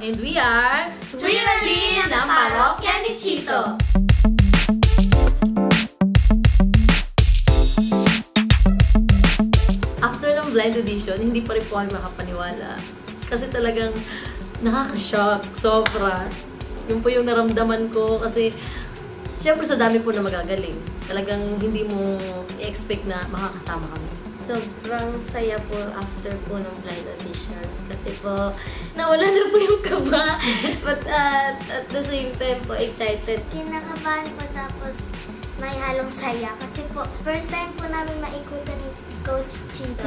And we are Twirly ng Parokya ni Chito. After ng blind audition, hindi pa rin po kami makapaniwala. Kasi talagang nakaka-shock, sobra. Yun po yung naramdaman ko kasi syempre sa dami po na magagaling. Talagang hindi mo i-expect na makakasama kami. Sobrang saya po after po ng blind auditions kasi po nawala na po yung kaba. But at the same time po, excited. Kinakabahan po tapos may halong saya kasi po first time po namin maikutan ni Coach Chito.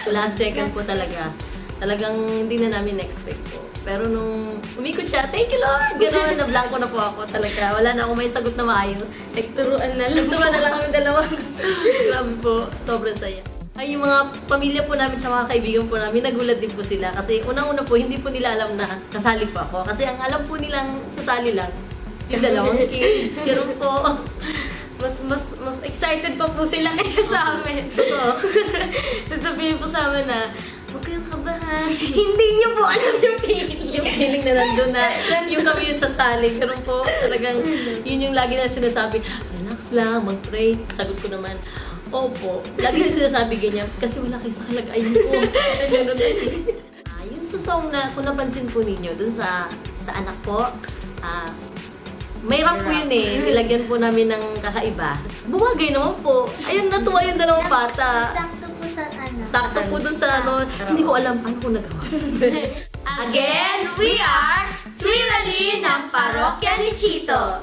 Last second po talaga. Talagang hindi na namin expect po. Pero nung umikot siya, thank you Lord! Gano'n, na-blanco na po ako talaga. Wala na akong may sagot na maayos. Nagturuan na lang. Nagturuan na lang kami dalawa. Grabe po, sobrang saya. Ay, yung mga pamilya po namin at mga kaibigan po namin, nagulat din po sila. Kasi unang-una po, hindi po nila alam na kasali po ako. Kasi ang alam po nilang sasali lang, yung dalawang kids. Pero po, mas excited pa po sila kaysa sa amin. totoo. Sasabihin po sa amin na, huwag kayong kabahan. Hindi niyo po alam yung feeling. Yung feeling na nandun na, yung kami yung sasali. Pero po, talagang yun yung lagi na sinasabi, relax lang, mag-pray. Sagot ko naman, opo. Lagi yung sinasabi ganyan, kasi wala kayo sa kalagayan ko. Yung sa song na, kung napansin po ninyo, dun sa anak po, may rap po yun eh. Nilagyan po namin ng kakaiba. Bumagay naman po. Ayun, natuwa yung dalawang bata. Sakto po sa ano. Sakto po dun sa ano. Hindi ko alam paano ko nagawa. Again, we are Twirly ng Parokya ni Chito.